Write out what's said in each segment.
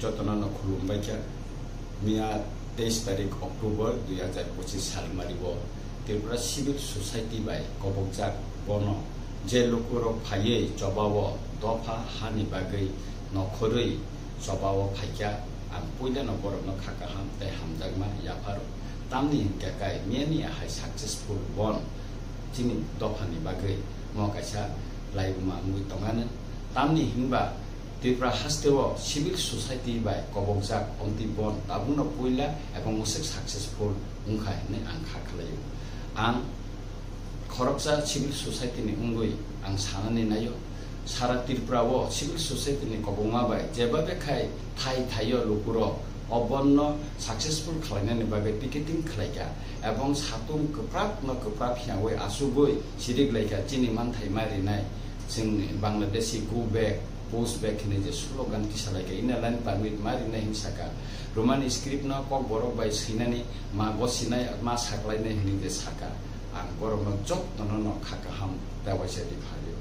যতন খুলুমবাইকা মিয়া 23 তারিখ অক্টোবর 2025 সাল মারিব ত্রিপুরা সিভিল সোসাইটি বাই কবকজাক বন যে লোকর ফাইয়ে জবাব দফা হানি বাগৈ নখরই জবাব ফাইকা আং পয়লা নবরন খাকা হাম তাই হামজাগমা ইয়াফার তামনি হিনকাকাই মিয়ানি হাই সাকসেসফুল বন চিনি দফানি বাগৈ মকাইসা লাইবুমা মুই তঙ্গানো তামনি হিনবা ত্রিপুরা হাস্তেও সিভিল সোসাইটি বাই কবকজাক অন্তি বন তাবুনো পয়লা এবং মোসে সাকসেসফুল উংখা হিনে আং খাখলাयो आं खरकसा सिविल सोसाइटी नि उंगुई आं सानानि नायो सारा त्रिपुराव सिविल सोसाइटी नि कबंगा बाय जेबा बेखाय थायो लुकुरो अबन्न सक्सेसफुल खालायनायनि बागै पिकेटिं खालायगा एवं सातुम गोप्राब हियावै आसुबै सिरिगलायगा चिनि मानथाय मारिनाय जोंनि बांलादेशी गो बेक पोस्ट बेक हिने जे स्लोगान किसालायगा इना लाइन पारमिट मारिनाय हिंसाका रोमान स्क्रिप्ट न कक बरक बाय सैनानि मा बसिनाय मा साकलायनाय हिनि जे साका आं गरम जत्न न खाका हाम दावायसादि फालियो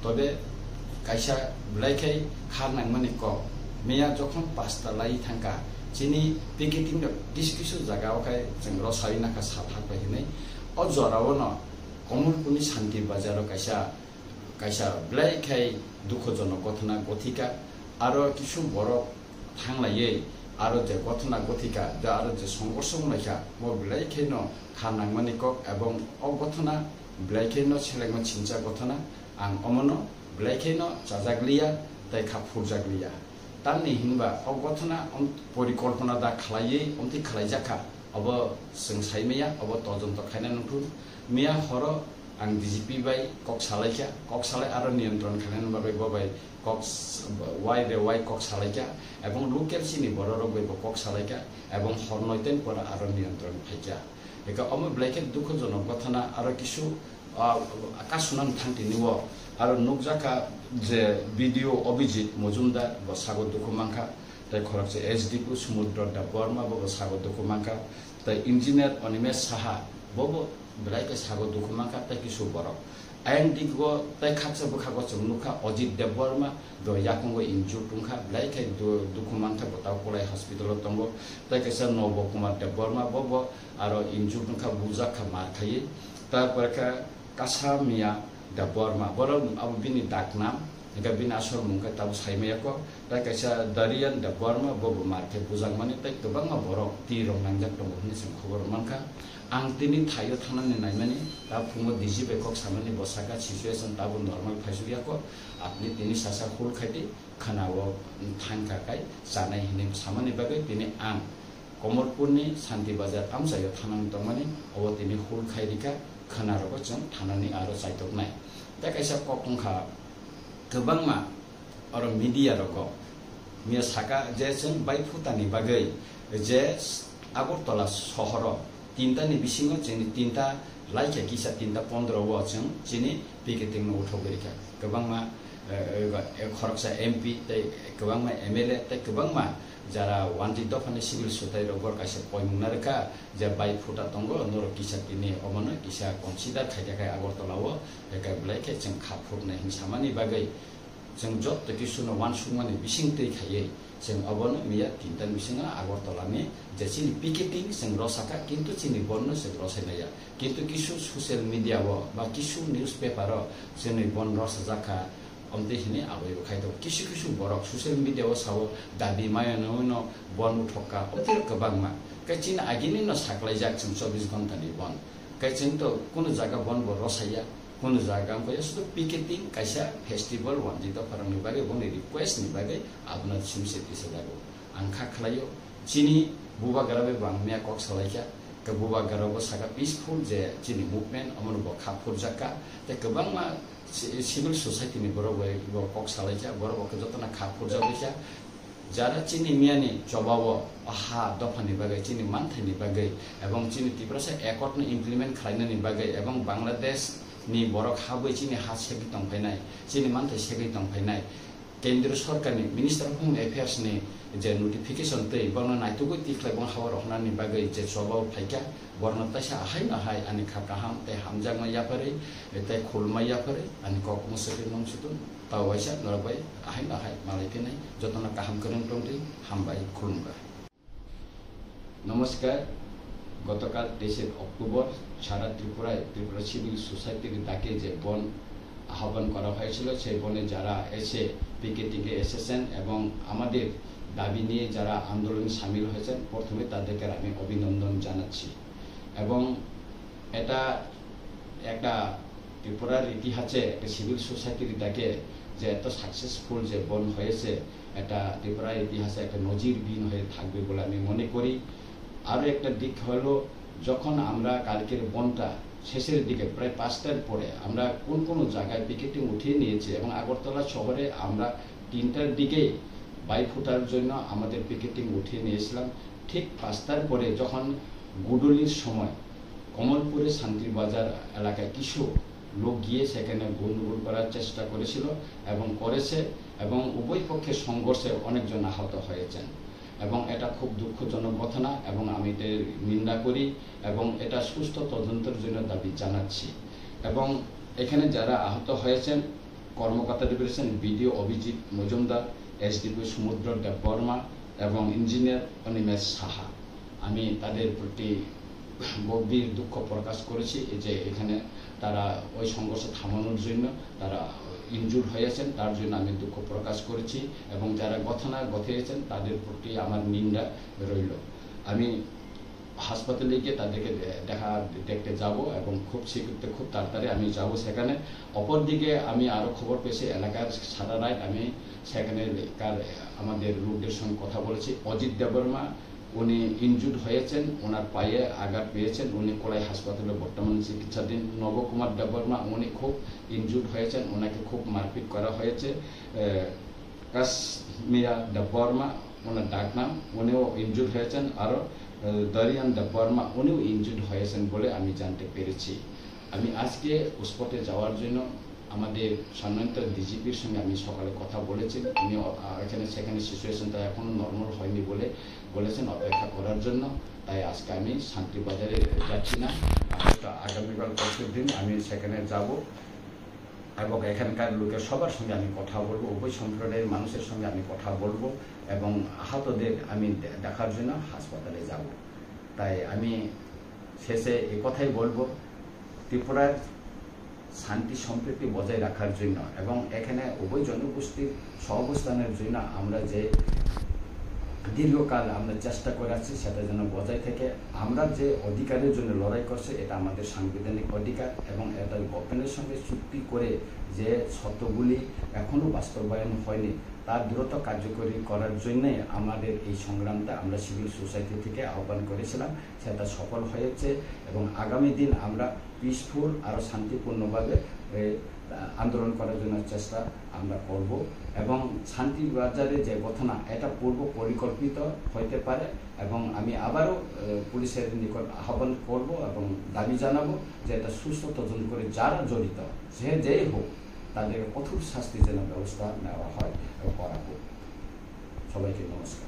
तबे कायसा ब्लाइखाय खारनांमानि क मेया जखन पास्ता लाई थांका चिनि पिकेटिं किसु जागावखाय जों रसाय नाका साफाबाय हिनै अ जराव न कमलपुरनि शान्ति बाजाराव कायसा ब्लाइखाय दुखजनक घटना गथिका आरो किसु बरक थांलायै आरो जे घटना गथिका दा आरो जे संघर्ष मलायखा मो ब्लाइखाय न खारनांमानि क एवं अ घटना ब्लाइखाय न सेलेगमा चिन्जा घटना आं अमन ब्लाइखाय न जाजाग्लिया ताय खाफुरजाग्लिया तानि हिनबा अ घटना परिकल्पना दा खालायै अन्ति खालायजाखा अब जों साइमेया अब तजन्त खायना नथु मिया हर आं डिजिपि बाय कक सालाय आरो नियन्त्रण खालायना बाय बाय कक वाइ कक सालायका एवं लोकेल सिनि बररक बाय कक सालायका एवं हरनयतेन पर आरो नियन्त्रण फाइका एका अम ब्लाइके दुखजनक घटना आरो किसु आकाशुनान थांतिनिव आरो नुकजाका जे भिडिओ अभिजित मजुमदार ब सागर दुखुमांखा ताय खरकसे एसडीपु समुद्र दा बर्मा ब सागर दुखुमांखा ताय इंजिनियर अनिमेश साहा बबो ब्लाइके सागर दुखुमांखा ताय किसु बरक आइएनडीको ताय खाकसे बखागो चुनुखा अजित देवबर्मा द याकुंगो इन्जु टुंखा ब्लाइके दुखुमांखा बताव कोलाय हस्पिटल तंगो ताय केसा नव कुमार देवबर्मा बबो आरो इन्जु टुंखा बुजाखा मारखायै तारपरका कासामिया देवबर्मा बरम अब बिनि डाकनाम एका बिनि आसल मुंखा ताब साइमेयाको ताय केसा दरियान देवबर्मा बबो मारखे बुजांमानि ताय गोबां बरक तिरं नांजाक दंगो होनना जों खबर मोनखा आं दिनै थायो थानानै नायमानि दा फुङो दिजि बेकक सामानि बसाका सिचुएशन दाबो नर्माल फाइसुयाको आपनि दिनै सासा हुल खायदि खानाव थांखाखाय जानाय हिने सामानि बागै दिनै आं कमलपुरनि शान्ति बाजार आमजायाव थानानै दंमानि अब दिनै हुल खायदिका खानारबो जों थानानै आरो जायदबनाय दा कायसा ककंखा गोबांमा आरो मिडिया रक मिया साका जे जों बाय फुटानि बागै जे आगरतला सहर तीनटानि बिसिङाव जोंनि तीनटा लाइखा किसा 3:15 व जों चिनि पिकेटिं न उठौगरिखा गोबांमा खरकसा एमपी तै गोबांमा एमएलए तै गोबांमा जारा वानजि दफानि सिभिल सोसाइटी रबर कासे पयमुनारका जे बाय फुटा तंगो नर किसा तिनि अमन किसा कन्सिडार खायखाय आगरतलाव एका ब्लाइखे जों खाफुरनाय हिंसामानि बागै जों जत किसुनो वान सुमानि बिसिं तै खायै जों अबन मिया तीनटा बिसिङा आगरतलानि जे चिनि पिकेटिं जों रसाका किन्तु चिनि बन्न जों रसायनाया किन्तु किसु सोशल मिडिया बा किसु न्यूज पेपर जोंनि बन रस जाखा अमदे हिने आबयो खायदो किसु बरक सोशल मिडिया साव दाबि मायनो न बन उठका अतिर गोबांमा काचिन आगिनि न साकलाय जाक जों 24 घन्टानि बन काचिन त कुन जागा बन ब रसाया कुन जागा को यस्तो पिकेटिं कायसा फेस्टिभल वानजि त फरंनि बागै बनि रिक्वेस्ट नि बागै आपना सिमसे तिसे जागो आं खाखलायो चिनि बुबा गराबे बांमिया कक सालायका के बुबा गराबो सागा पीसफुल जे चिनि मुभमेन्ट अमन ब खाफुर जाका ते गोबांमा सिभिल सोसाइटी नि बरबै ब कक सालायका बरबो के जतना खाफुर जाबैका जारा चिनि मियानि जवाब आहा दफानि बागै चिनि मानथायनि बागै एवं चिनि तिब्रासा एकर्ड नि इमप्लिमेन्ट खालायनायनि बागै एवं बांलादेश नि बरक हाबै चिनि हा सेगि तंफायनाय चिनि मानथाय सेगि तंफायनाय केन्द्र सरकारनि मिनिस्टार अफ होम एफेयार्सनि जे नटिफिकेशन तै बरना नायतुगै तिख्लायबं हावर हनानि बागै जे जबाव फाइका बरना तैसा आहाय नाहाय आनि खाकाहाम तै हामजांमा याफारै तै खुलमा याफारै आनि ककमुसके नंसुतुन तावाइसा नरबाय आहाय नाहाय मालायफिनाय जतना काहाम करन टंदै हामबाय खुलुमबाय। नमस्कार। गतकाल 23 অক্টোবর সারা ত্রিপুরা সিভিল সোসাইটির ডাকে যে বন আহ্বান করা হয়েছিল সেই বনে যারা এসে পিকেটিংয়ে এসেছেন এবং আমাদের দাবি নিয়ে যারা আন্দোলনে সামিল হয়েছেন প্রথমে তাদেরকে আমি অভিনন্দন জানাচ্ছি এবং এটা একটা ত্রিপুরার ইতিহাসে একটা সিভিল সোসাইটির ডাকে যে এত সাকসেসফুল যে বন হয়েছে এটা ত্রিপুরার ইতিহাসে একটা নজিরবিহীন হয়ে থাকবে বলে আমি মনে করি। আরও একটা দিক হলো যখন আমরা কালকের বনটা শেষের দিকে প্রায় 5টার পরে আমরা কোন কোন জায়গায় পিকেটিং উঠিয়ে নিয়েছি এবং আগরতলা শহরে আমরা 3টার দিকে বাইফুটার জন্য আমাদের পিকেটিং উঠিয়ে নিয়েছিলাম। ঠিক 5টার পরে যখন গুডলির সময় কমলপুরে শান্তিবাজার এলাকায় কিছু লোক গিয়ে সেখানে গন্ডগোল করার চেষ্টা করেছিল এবং করেছে এবং উভয় পক্ষের সংঘর্ষে অনেকজন আহত হয়েছেন এবং এটা খুব দুঃখজনক ঘটনা এবং আমি এর নিন্দা করি এবং এটা সুস্থ তদন্তের জন্য দাবি জানাচ্ছি এবং এখানে যারা আহত হয়েছেন কর্মকর্তারা রয়েছেন বিডিও অভিজিৎ মজুমদার, এসডিপি সমুদ্র দেববর্মা এবং ইঞ্জিনিয়ার অনিমেষ সাহা। আমি তাদের প্রতি গভীর দুঃখ প্রকাশ করেছি যে এখানে তারা ওই সংঘর্ষ থামানোর জন্য তারা ইনজুর হয়েছেন তার জন্য আমি দুঃখ প্রকাশ করেছি এবং যারা ঘটনা ঘটিয়েছেন তাদের প্রতি আমার নিন্দা রইল। আমি হাসপাতালে গিয়ে তাদেরকে দেখতে যাব এবং খুব শীঘ্র খুব তাড়াতাড়ি আমি যাব সেখানে। অপরদিকে আমি আরও খবর পেয়েছি এলাকার সারা রাত আমি সেখানে আমাদের লোকদের সঙ্গে কথা বলেছি। অজিত দেববর্মা উনি ইনজুর্ড হয়েছেন, ওনার পায়ে আঘাত পেয়েছেন, উনি কোলাই হাসপাতালে বর্তমানে চিকিৎসাধীন। নবকুমার দেববর্মা উনি খুব ইনজুর্ড হয়েছেন, ওনাকে খুব মারপিট করা হয়েছে। কাশ্মীরা দেববর্মা ওনার ডাক নাম, উনিও ইনজুর্ড হয়েছেন। আরও দরিয়ান দেববর্মা উনিও ইনজুর্ড হয়েছেন বলে আমি জানতে পেরেছি। আমি আজকে স্পটে যাওয়ার জন্য আমাদের সম্মানিত ডিজিপির সঙ্গে আমি সকালে কথা বলেছি। উনি সেখানে সিচুয়েশনটা এখনও নর্মাল হয়নি বলে বলেছেন অপেক্ষা করার জন্য। তাই আজকে আমি শান্তিবাজারে যাচ্ছি না, আগামীকাল পরশুর দিন আমি সেখানে যাব এবং এখানকার লোকের সবার সঙ্গে আমি কথা বলবো, উভয় সম্প্রদায়ের মানুষের সঙ্গে আমি কথা বলবো এবং আহতদের আমি দেখার জন্য হাসপাতালে যাব। তাই আমি শেষে এই কথাই বলবো, ত্রিপুরার শান্তি সম্প্রীতি বজায় রাখার জন্য এবং এখানে উভয় জনগোষ্ঠীর সহাবস্থানের জন্য আমরা যে দীর্ঘকাল আমরা চেষ্টা করে আসছি সেটা যেন বজায় থেকে আমরা যে অধিকারের জন্য লড়াই করছে এটা আমাদের সাংবিধানিক অধিকার এবং এটা গভর্নমেন্টের সঙ্গে চুক্তি করে যে শর্তগুলি এখনও বাস্তবায়ন হয়নি তার দ্রুত কার্যকরী করার জন্যে আমাদের এই সংগ্রামটা আমরা সিভিল সোসাইটি থেকে আহ্বান করেছিলাম, সেটা সফল হয়েছে এবং আগামী দিন আমরা পিসফুল আরও শান্তিপূর্ণভাবে আন্দোলন করার জন্য চেষ্টা আমরা করব এবং শান্তিবাজারে যে ঘটনা এটা পূর্ব পরিকল্পিত হইতে পারে এবং আমি আবারও পুলিশের নিকট আহ্বান করব এবং দাবি জানাবো যে এটা সুস্থ তদন্ত করে যারা জড়িত সে যেই হোক তাদের কঠোর শাস্তি যেন ব্যবস্থা নেওয়া হয় এবং করা হোক। সবাইকে নমস্কার।